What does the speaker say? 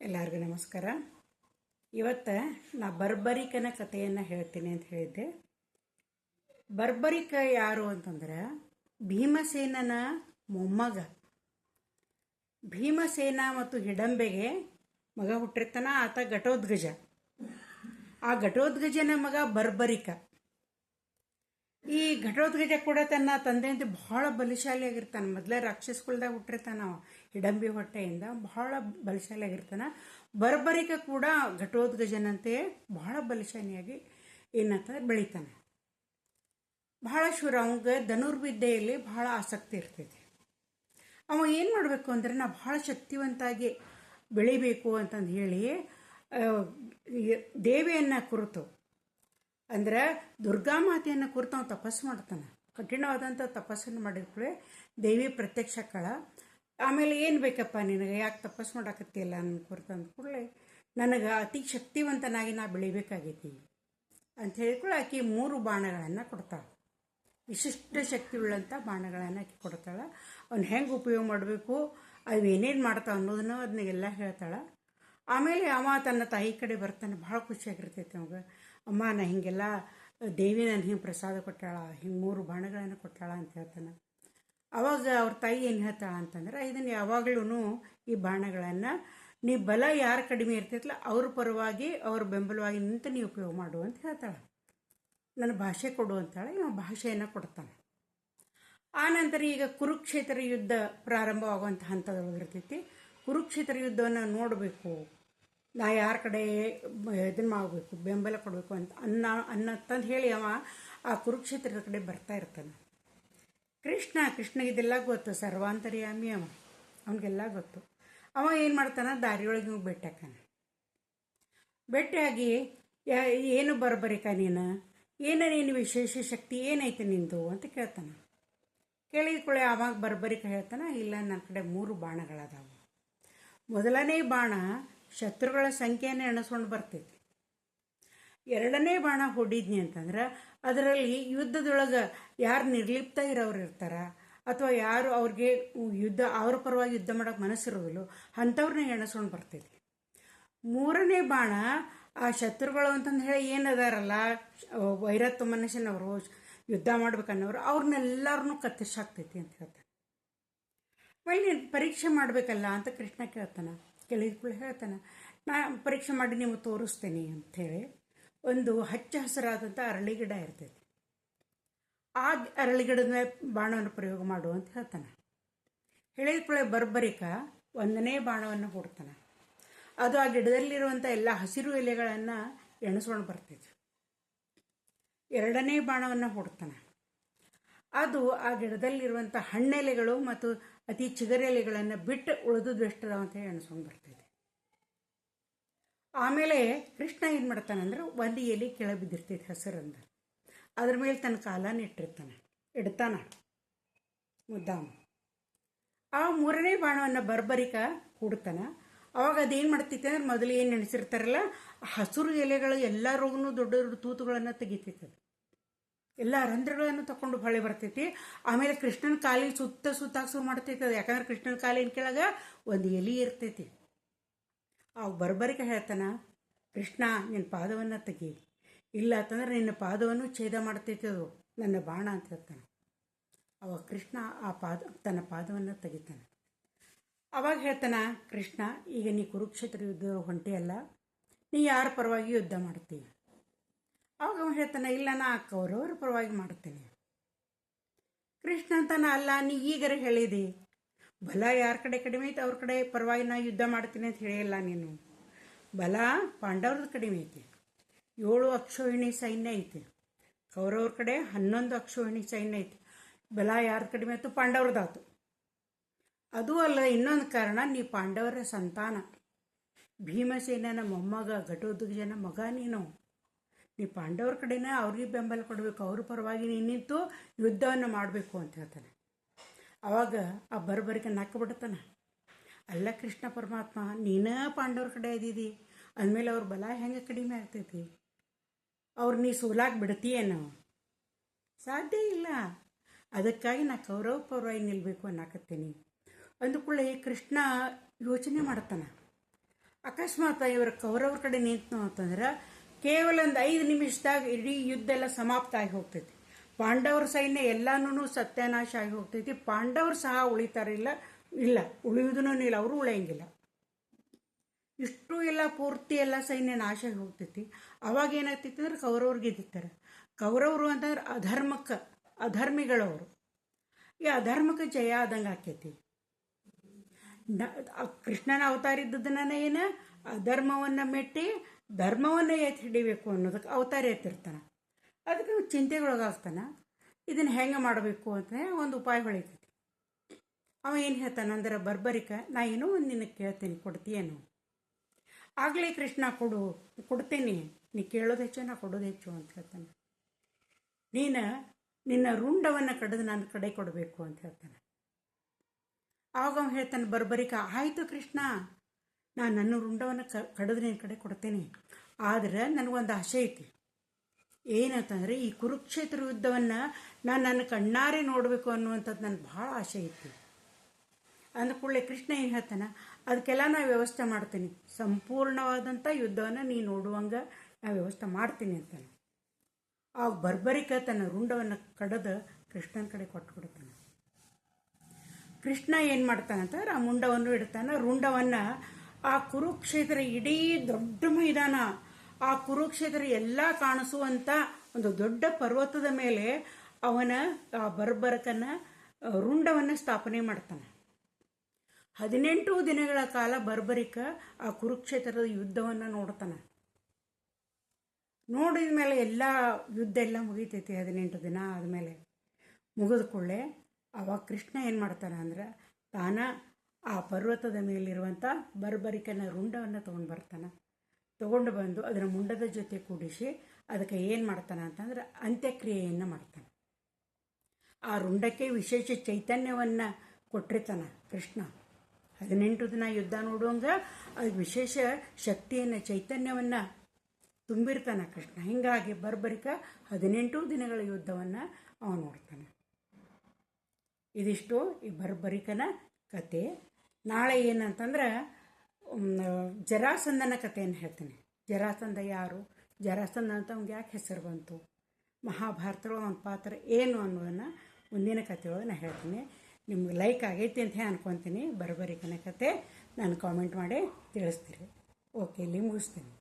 ಎಲ್ಲರಿಗೂ ನಮಸ್ಕಾರ. ಇವತ್ತು ನಾ ಬರ್ಬರಿಕನ ಕಥೆಯನ್ನು ಹೇಳ್ತೀನಿ ಅಂತ ಹೇಳಿದ್ದೆ. ಬರ್ಬರಿಕ ಯಾರು ಅಂತಂದ್ರೆ ಭೀಮಸೇನನ ಮೊಮ್ಮಗ. ಭೀಮಸೇನ ಮತ್ತು ಹಿಡಂಬೆಗೆ ಮಗ ಹುಟ್ಟಿರ್ತಾನ. ಆತ ಘಟೋದ್ಗಜ. ಆ ಘಟೋದ್ಗಜನ ಮಗ ಬರ್ಬರಿಕ. ಈ ಘಟೋದ್ಗಜ ಕೂಡ ತನ್ನ ತಂದೆಯಿಂದ ಬಹಳ ಬಲಶಾಲಿಯಾಗಿರ್ತಾನೆ. ಮೊದಲೇ ರಾಕ್ಷಸಗಳದಾಗ ಹುಟ್ಟಿರ್ತಾನ. ಹಿಡಂಬಿ ಹೊಟ್ಟೆಯಿಂದ ಬಹಳ ಬಲಶಾಲಿಯಾಗಿರ್ತಾನ. ಬರ್ಬರಿಕ ಕೂಡ ಘಟೋದ್ಗಜನಂತೆ ಬಹಳ ಬಲಶಾಲಿಯಾಗಿ ಏನಂತ ಬೆಳಿತಾನೆ. ಬಹಳ ಶೂರ. ಅವಂಗೆ ಧನುರ್ವಿದ್ಯೆಯಲ್ಲಿ ಬಹಳ ಆಸಕ್ತಿ ಇರ್ತೈತಿ. ಅವ ಏನು ಮಾಡಬೇಕು ಅಂದರೆ ನಾ ಬಹಳ ಶಕ್ತಿವಂತಾಗಿ ಬೆಳಿಬೇಕು ಅಂತಂದು ಹೇಳಿ ದೇವಿಯನ್ನು ಕುರಿತು ಅಂದ್ರೆ ದುರ್ಗಾಮಾತೆಯನ್ನು ಕುರಿತು ಅವ್ನು ತಪಸ್ಸು ಮಾಡ್ತಾನೆ. ಕಠಿಣವಾದಂಥ ತಪಸ್ಸನ್ನು ಮಾಡಿದ್ಕೂಳೆ ದೇವಿ ಪ್ರತ್ಯಕ್ಷಕ್ಕಳ. ಆಮೇಲೆ ಏನು ಬೇಕಪ್ಪ ನಿನಗೆ, ಯಾಕೆ ತಪಸ್ಸು ಮಾಡಾಕತ್ತಿಲ್ಲ ನನ್ನ ಕುರಿತು ಅಂದ್ಕೂಡಲೇ ನನಗೆ ಅತಿ ಶಕ್ತಿವಂತನಾಗಿ ನಾ ಬೆಳಿಬೇಕಾಗೈತಿ ಅಂತ ಹೇಳಿಕೊಳ್ಳೆ ಆಕೆ 3 ಬಾಣಗಳನ್ನು ಕೊಡ್ತಾಳೆ. ವಿಶಿಷ್ಟ ಶಕ್ತಿ ಉಳ್ಳಂಥ ಬಾಣಗಳನ್ನು ಆಕೆ ಕೊಡ್ತಾಳೆ. ಅವ್ನು ಹೆಂಗೆ ಉಪಯೋಗ ಮಾಡಬೇಕು, ಅವು ಏನೇನು ಮಾಡ್ತಾವೆ ಅನ್ನೋದನ್ನು ಅದನ್ನೆಲ್ಲ ಹೇಳ್ತಾಳೆ. ಆಮೇಲೆ ಅವ ತನ್ನ ತಾಯಿ ಕಡೆ ಬರ್ತಾನೆ. ಭಾಳ ಖುಷಿಯಾಗಿರ್ತೈತೆ ಅವಾಗ. ಅಮ್ಮ ನಾ ಹೀಗೆಲ್ಲ ದೇವಿ ನಾನು ಹಿಂಗೆ ಪ್ರಸಾದ ಕೊಟ್ಟಾಳ, ಹಿಂಗೆ 3 ಬಾಣಗಳನ್ನು ಕೊಟ್ಟಾಳ ಅಂತ ಹೇಳ್ತಾನೆ. ಅವಾಗ ಅವ್ರ ತಾಯಿ ಏನು ಹೇಳ್ತಾಳ ಅಂತಂದ್ರೆ, ಇದನ್ನು ಯಾವಾಗಲೂ ಈ ಬಾಣಗಳನ್ನು ನೀ ಬಲ ಯಾರು ಕಡಿಮೆ ಇರ್ತೈತಲ್ಲ ಅವ್ರ ಪರವಾಗಿ ಅವ್ರ ಬೆಂಬಲವಾಗಿ ನಿಂತು ನೀವು ಉಪಯೋಗ ಮಾಡು ಅಂತ ಹೇಳ್ತಾಳೆ. ನನ್ನ ಭಾಷೆ ಕೊಡು ಅಂತಾಳೆ. ಇವ ಭಾಷೆಯನ್ನು ಕೊಡ್ತಾನೆ. ಆನಂತರ ಈಗ ಕುರುಕ್ಷೇತ್ರ ಯುದ್ಧ ಪ್ರಾರಂಭವಾಗುವಂಥ ಹಂತದೊಳಗಿರ್ತೈತಿ. ಕುರುಕ್ಷೇತ್ರ ಯುದ್ಧವನ್ನು ನೋಡಬೇಕು, ನಾ ಯಾರ ಕಡೆ ಇದನ್ನು ಮಾಡಬೇಕು, ಬೆಂಬಲ ಕೊಡಬೇಕು ಅಂತ ಅನ್ನತ್ತಂದು ಹೇಳಿ ಅವ ಆ ಕುರುಕ್ಷೇತ್ರದ ಕಡೆ ಬರ್ತಾ ಇರ್ತಾನೆ. ಕೃಷ್ಣಗಿದೆಲ್ಲ ಗೊತ್ತು. ಸರ್ವಾಂತರ್ಯಾಮಿ ಅವ, ಅವನಿಗೆಲ್ಲ ಗೊತ್ತು. ಅವ ಏನು ಮಾಡ್ತಾನೆ, ದಾರಿಯೊಳಗೆ ನೀವು ಭೇಟಿಯಾಕಾನೆ. ಭೇಟಿಯಾಗಿ ಏನು ಬರ್ಬರಿಕ ನೀನು, ನೀನು ವಿಶೇಷ ಶಕ್ತಿ ಏನೈತೆ ನಿಂದು ಅಂತ ಕೇಳ್ತಾನೆ. ಕೇಳಿದ್ಕೊಳ್ಳೆ ಅವಾಗ ಬರ್ಬರಿಕ ಹೇಳ್ತಾನೆ, ಇಲ್ಲ ನನ್ನ ಕಡೆ 3 ಬಾಣಗಳದಾವು. ಮೊದಲನೇ ಬಾಣ ಶತ್ರುಗಳ ಸಂಖ್ಯೆಯನ್ನು ಎಣಿಸ್ಕೊಂಡು ಬರ್ತೈತಿ. 2ನೇ ಬಾಣ ಹೊಡಿದ್ನಿ ಅಂತಂದ್ರೆ ಅದರಲ್ಲಿ ಯುದ್ಧದೊಳಗೆ ಯಾರು ನಿರ್ಲಿಪ್ತ ಇರೋರು ಇರ್ತಾರ ಅಥವಾ ಯಾರು ಅವ್ರಿಗೆ ಅವ್ರ ಪರವಾಗಿ ಯುದ್ಧ ಮಾಡೋಕೆ ಮನಸ್ಸಿರೋದಿಲ್ಲ ಅಂಥವ್ರನ್ನ ಎಣಿಸ್ಕೊಂಡು ಬರ್ತೈತಿ. 3ನೇ ಬಾಣ ಆ ಶತ್ರುಗಳು ಅಂತಂದು ಹೇಳಿ ಏನದಾರಲ್ಲ ವೈರತ್ವ ಮನುಷ್ಯನವರು, ಯುದ್ಧ ಮಾಡ್ಬೇಕನ್ನೋರು, ಅವ್ರನ್ನೆಲ್ಲರನ್ನೂ ಕತ್ತರಿಸಾಕ್ತೈತಿ ಅಂತ ಹೇಳ್ತಾನೆ. ಮೈ ನೀನು ಪರೀಕ್ಷೆ ಮಾಡಬೇಕಲ್ಲ ಅಂತ ಕೃಷ್ಣ ಕೇಳಿದ್ಕೊಳ್ಳಿ ಹೇಳ್ತಾನೆ. ನಾ ಪರೀಕ್ಷೆ ಮಾಡಿ ನೀವು ತೋರಿಸ್ತೇನೆ ಅಂಥೇಳಿ ಒಂದು ಹಚ್ಚ ಹಸಿರಾದಂಥ ಅರಳಿಗಿಡ ಇರ್ತೈತಿ. ಆ ಅರಳಿಗಿಡದ ಮೇಲೆ ಬಾಣವನ್ನು ಪ್ರಯೋಗ ಮಾಡು ಅಂತ ಹೇಳ್ತಾನೆ. ಹೇಳಿದ್ಕೊಳ್ಳೆ ಬರ್ಬರಿಕ 1ನೇ ಬಾಣವನ್ನು ಹೂಡ್ತಾನೆ. ಅದು ಆ ಗಿಡದಲ್ಲಿರುವಂಥ ಎಲ್ಲ ಹಸಿರು ಎಲೆಗಳನ್ನು ಎಣಿಸ್ಕೊಂಡು ಬರ್ತೈತಿ. 2ನೇ ಬಾಣವನ್ನು ಹೂಡ್ತಾನೆ. ಅದು ಆ ಗಿಡದಲ್ಲಿರುವಂಥ ಹಣ್ಣೆಲೆಗಳು ಮತ್ತು ಅತಿ ಚಿಗರೆಲೆಗಳನ್ನು ಬಿಟ್ಟು ಉಳಿದುದು ಎಷ್ಟದಾವ ಅಂತ ಹೇಳಿ ಎಣಿಸ್ಕೊಂಡು ಬರ್ತೈತಿ. ಆಮೇಲೆ ಕೃಷ್ಣ ಏನು ಮಾಡ್ತಾನೆ ಅಂದ್ರೆ ಒಂದು ಎಲೆ ಕೆಳಗೆ ಬಿದ್ದಿರ್ತೈತಿ ಹಸಿರಂದ, ಅದ್ರ ಮೇಲೆ ತನ್ನ ಕಾಲನ್ನು ಇಡ್ತಾನ ಮುದ್ದಾಮ. ಆ 3ನೇ ಬಾಣವನ್ನು ಬರ್ಬರಿಕ ಹೂಡ್ತಾನ. ಅವಾಗ ಅದೇನು ಮಾಡ್ತೈತಿ ಅಂದ್ರೆ ಮೊದಲು ಏನು ನೆನೆಸಿರ್ತಾರಲ್ಲ ಹಸಿರು ಎಲೆಗಳು ಎಲ್ಲ ರೋಗನೂ ದೊಡ್ಡ ದೊಡ್ಡ ತೂತುಗಳನ್ನು ತೆಗಿತೈತಿ. ಎಲ್ಲ ರಂಧ್ರಗಳನ್ನು ತಗೊಂಡು ಹೊಳೆ ಬರ್ತೈತಿ. ಆಮೇಲೆ ಕೃಷ್ಣನ ಕಾಲಿಗೆ ಸುತ್ತಾಕ ಶುರು ಮಾಡ್ತೈತಿ ಅದು. ಯಾಕಂದ್ರೆ ಕೃಷ್ಣನ ಕಾಲಿನ ಕೆಳಗೆ ಒಂದು ಎಲೆ ಇರ್ತೈತಿ. ಅವಾಗ ಬರ್ಬರಿಕ ಹೇಳ್ತಾನ, ಕೃಷ್ಣ ನಿನ್ನ ಪಾದವನ್ನು ತೆಗಿ, ಇಲ್ಲ ಅಂತಂದ್ರೆ ನಿನ್ನ ಪಾದವನ್ನು ಛೇದ ಮಾಡ್ತೈತಿ ಅದು ನನ್ನ ಬಾಣ ಅಂತ ಹೇಳ್ತಾನೆ. ಅವಾಗ ಕೃಷ್ಣ ತನ್ನ ಪಾದವನ್ನು ತೆಗಿತಾನೆ. ಅವಾಗ ಹೇಳ್ತಾನ ಕೃಷ್ಣ, ಈಗ ನೀ ಕುರುಕ್ಷೇತ್ರ ಯುದ್ಧ ಹೊಂಟಿಯಲ್ಲ, ನೀ ಯಾರ ಪರವಾಗಿ ಯುದ್ಧ ಮಾಡ್ತೀವಿ? ಅವಾಗ ಅವನು ಹೇಳ್ತಾನೆ, ಇಲ್ಲ ನಾ ಕೌರವರ ಪರವಾಗಿ ಮಾಡ್ತೇನೆ. ಕೃಷ್ಣ ಅಂತಾನ, ಅಲ್ಲ ನೀ ಈಗರ ಹೇಳಿದಿ ಬಲ ಯಾರ ಕಡೆ ಕಡಿಮೆ ಐತಿ ಅವ್ರ ಕಡೆ ಪರವಾಗಿ ನಾ ಯುದ್ಧ ಮಾಡ್ತೀನಿ ಅಂತ ಹೇಳಿಲ್ಲ ನೀನು. ಬಲ ಪಾಂಡವ್ರದ ಕಡಿಮೆ ಐತಿ, 7 ಅಕ್ಷೋಹಿಣಿ ಸೈನ್ಯ ಐತಿ. ಕೌರವ್ರ ಕಡೆ 11 ಅಕ್ಷೋಹಿಣಿ ಸೈನ್ಯ ಐತಿ. ಬಲ ಯಾರ ಕಡಿಮೆ ಆಯ್ತು? ಪಾಂಡವ್ರದಾತು. ಅದೂ ಅಲ್ಲ, ಇನ್ನೊಂದು ಕಾರಣ, ನೀ ಪಾಂಡವರ ಸಂತಾನ, ಭೀಮಸೇನನ ಮೊಮ್ಮಗ, ಘಟೋದ್ಗಜನ ಮಗ ನೀನು ಪಾಂಡವ್ರ ಕಡೆನ ಅವ್ರಿಗೆ ಬೆಂಬಲ ಕೊಡಬೇಕು, ಅವ್ರ ಪರವಾಗಿ ನೀನು ನಿಂತು ಯುದ್ಧವನ್ನು ಮಾಡಬೇಕು ಅಂತ ಹೇಳ್ತಾನೆ. ಅವಾಗ ಆ ಬರ್ಬರಿಕ ನಕ್ಕ ಬಿಡ್ತಾನೆ. ಅಲ್ಲ ಕೃಷ್ಣ ಪರಮಾತ್ಮ, ನೀನೇ ಪಾಂಡವ್ರ ಕಡೆ ಇದ್ದೀವಿ ಅಂದಮೇಲೆ ಅವ್ರ ಬಲ ಹೆಂಗೆ ಕಡಿಮೆ ಆಗ್ತೈತಿ? ಅವ್ರು ನೀ ಸೋಲಾಗಿ ಬಿಡ್ತೀಯೇನೋ? ಸಾಧ್ಯ ಇಲ್ಲ. ಅದಕ್ಕಾಗಿ ನಾ ಕೌರವ ಪರವಾಗಿ ನಿಲ್ಲಬೇಕು ಅನ್ನಕತ್ತೀನಿ ಅಂದುಕೊಳ್ಳೆ. ಕೃಷ್ಣ ಯೋಚನೆ ಮಾಡ್ತಾನೆ. ಆ ಅಕಸ್ಮಾತ್ ಇವರು ಕೌರವ್ರ ಕಡೆ ನಿಂತು ಅಂತಂದ್ರೆ ಕೇವಲ ಒಂದು 5 ನಿಮಿಷದಾಗ ಇಡೀ ಯುದ್ಧ ಎಲ್ಲ ಸಮಾಪ್ತ ಆಗಿ ಹೋಗ್ತೈತಿ. ಪಾಂಡವರ ಸೈನ್ಯ ಎಲ್ಲಾನು ಸತ್ಯನಾಶ ಆಗಿ ಹೋಗ್ತೈತಿ. ಪಾಂಡವರು ಸಹ ಉಳಿತಾರಿಲ್ಲ, ಇಲ್ಲ ಉಳಿಯುವುದೂ ಇಲ್ಲ, ಅವರು ಉಳಿಯಂಗಿಲ್ಲ. ಇಷ್ಟು ಎಲ್ಲ ಪೂರ್ತಿ ಎಲ್ಲ ಸೈನ್ಯ ನಾಶ ಆಗಿ ಹೋಗ್ತೈತಿ. ಅವಾಗ ಏನಾಗ್ತೈತಿ ಅಂದ್ರೆ ಕೌರವ್ರು ಗೆದ್ದಿರ್ತಾರೆ. ಕೌರವರು ಅಂತಂದ್ರೆ ಅಧರ್ಮಿಗಳವರು. ಈ ಅಧರ್ಮಕ್ಕೆ ಜಯ ಆದಂಗೆ ಆಕೈತಿ. ಕೃಷ್ಣನ ಅವತಾರ ಇದ್ದದನ್ನ ಏನು ಅಧರ್ಮವನ್ನು ಮೆಟ್ಟಿ ಧರ್ಮವನ್ನು ಎತ್ತಿ ಹಿಡಿಬೇಕು ಅನ್ನೋದಕ್ಕೆ ಅವತಾರ ಎತ್ತಿರ್ತಾನೆ. ಅದಕ್ಕೆ ಚಿಂತೆಗೊಳಗಾಗ್ತಾನೆ. ಇದನ್ನು ಹೆಂಗೆ ಮಾಡಬೇಕು ಅಂತ ಒಂದು ಉಪಾಯ ಹೊಳಿತೈತಿ. ಅವ ಏನು ಹೇಳ್ತಾನೆ ಅಂದ್ರೆ ಬರ್ಬರಿಕ, ನಾ ಏನೋ ಒಂದು ನಿನಗೆ ಕೇಳ್ತೀನಿ, ಕೊಡ್ತೀಯೇನು? ಆಗಲೇ ಕೃಷ್ಣ ಕೊಡ್ತೀನಿ, ನೀ ಕೇಳೋದು ಹೆಚ್ಚು, ನಾ ಕೊಡೋದು ಹೆಚ್ಚು ಅಂತ ಹೇಳ್ತಾನೆ. ನಿನ್ನ ರುಂಡವನ್ನು ಕಡಿದು ನನ್ನ ಕಡೆ ಕೊಡಬೇಕು ಅಂತ ಹೇಳ್ತಾನೆ. ಆವಾಗ ಅವ್ನು ಹೇಳ್ತಾನೆ ಬರ್ಬರಿಕ, ಆಯಿತು ಕೃಷ್ಣ, ನಾನು ನನ್ನ ರುಂಡವನ್ನು ಕಡಿದು ನಿನ್ನ ಕಡೆ ಕೊಡ್ತೀನಿ. ಆದರೆ ನನಗೊಂದು ಆಸೆ ಐತಿ. ಏನಂತಂದರೆ ಈ ಕುರುಕ್ಷೇತ್ರ ಯುದ್ಧವನ್ನು ನಾನು ನನ್ನ ಕಣ್ಣಾರೆ ನೋಡಬೇಕು ಅನ್ನುವಂಥದ್ದು ನನಗೆ ಭಾಳ ಆಸೆ ಐತಿ. ಅಂದ ಕೂಡಲೇ ಕೃಷ್ಣ ಏನು ಹೇಳ್ತಾನೆ, ಅದಕ್ಕೆಲ್ಲ ನಾನು ವ್ಯವಸ್ಥೆ ಮಾಡ್ತೀನಿ, ಸಂಪೂರ್ಣವಾದಂಥ ಯುದ್ಧವನ್ನು ನೀ ನೋಡುವಂಗೆ ನಾನು ವ್ಯವಸ್ಥೆ ಮಾಡ್ತೀನಿ ಅಂತಾನೆ. ಆಗ ಬರ್ಬರಿಕ ತನ್ನ ರುಂಡವನ್ನು ಕಡಿದು ಕೃಷ್ಣನ ಕಡೆ ಕೊಟ್ಬಿಡ್ತಾನೆ. ಕೃಷ್ಣ ಏನು ಮಾಡ್ತಾನಂತಂದ್ರೆ ಆ ಮುಂಡವನ್ನು ಇಡ್ತಾನೆ. ರುಂಡವನ್ನು ಆ ಕುರುಕ್ಷೇತ್ರ ಇಡೀ ದೊಡ್ಡ ಮೈದಾನ, ಆ ಕುರುಕ್ಷೇತ್ರ ಎಲ್ಲ ಕಾಣಿಸುವಂಥ ಒಂದು ದೊಡ್ಡ ಪರ್ವತದ ಮೇಲೆ ಅವನ ಆ ಬರ್ಬರಕನ ರುಂಡವನ್ನು ಸ್ಥಾಪನೆ ಮಾಡ್ತಾನೆ. 18 ದಿನಗಳ ಕಾಲ ಬರ್ಬರಿಕ ಆ ಕುರುಕ್ಷೇತ್ರದ ಯುದ್ಧವನ್ನು ನೋಡ್ತಾನೆ. ನೋಡಿದ ಮೇಲೆ ಎಲ್ಲ ಯುದ್ಧ ಎಲ್ಲ ಮುಗಿತೈತಿ. 18 ದಿನ ಆದಮೇಲೆ ಮುಗಿದ ಕೂಡಲೇ ಆವಾಗ ಕೃಷ್ಣ ಏನು ಮಾಡ್ತಾನೆ ಅಂದ್ರೆ ತಾನ ಆ ಪರ್ವತದ ಮೇಲಿರುವಂಥ ಬರ್ಬರಿಕನ ರುಂಡವನ್ನು ತೊಗೊಂಡು ಬಂದು ಅದರ ಮುಂಡದ ಜೊತೆ ಕೂಡಿಸಿ ಅದಕ್ಕೆ ಏನು ಮಾಡ್ತಾನೆ ಅಂತಂದ್ರೆ ಅಂತ್ಯಕ್ರಿಯೆಯನ್ನು ಮಾಡ್ತಾನೆ. ಆ ರುಂಡಕ್ಕೆ ವಿಶೇಷ ಚೈತನ್ಯವನ್ನು ಕೊಟ್ಟಿರ್ತಾನೆ ಕೃಷ್ಣ. 18 ದಿನ ಯುದ್ಧ ನೋಡುವಂಗೆ ಅದಕ್ಕೆ ವಿಶೇಷ ಶಕ್ತಿಯನ್ನು, ಚೈತನ್ಯವನ್ನು ತುಂಬಿರ್ತಾನೆ ಕೃಷ್ಣ. ಹೀಗಾಗಿ ಬರ್ಬರಿಕ 18 ದಿನಗಳ ಯುದ್ಧವನ್ನು ಅವನು ನೋಡ್ತಾನೆ. ಇದಿಷ್ಟು ಈ ಬರ್ಬರಿಕನ ಕತೆ. ನಾಳೆ ಏನಂತಂದ್ರೆ ಜರಾಸಂಧನ ಕಥೆಯನ್ನು ಹೇಳ್ತೀನಿ. ಜರಾಸಂಧ ಯಾರು, ಜರಾಸಂಧ ಅಂತ ಅವ್ನಿಗೆ ಯಾಕೆ ಹೆಸರು ಬಂತು, ಮಹಾಭಾರತದೊಳಗೆ ಅವನ ಪಾತ್ರ ಏನು ಅನ್ನೋದನ್ನು ಮುಂದಿನ ಕಥೆಯೊಳಗೆ ನಾನು ಹೇಳ್ತೀನಿ. ನಿಮ್ಗೆ ಲೈಕ್ ಆಗೈತಿ ಅಂತ ಅನ್ಕೊತೀನಿ. ಬರ್ಬರಿಕನ ಕತೆ ನಾನು ಕಾಮೆಂಟ್ ಮಾಡಿ ತಿಳಿಸ್ತೀರಿ. ಓಕೆ, ಇಲ್ಲಿ ಮುಗಿಸ್ತೀನಿ.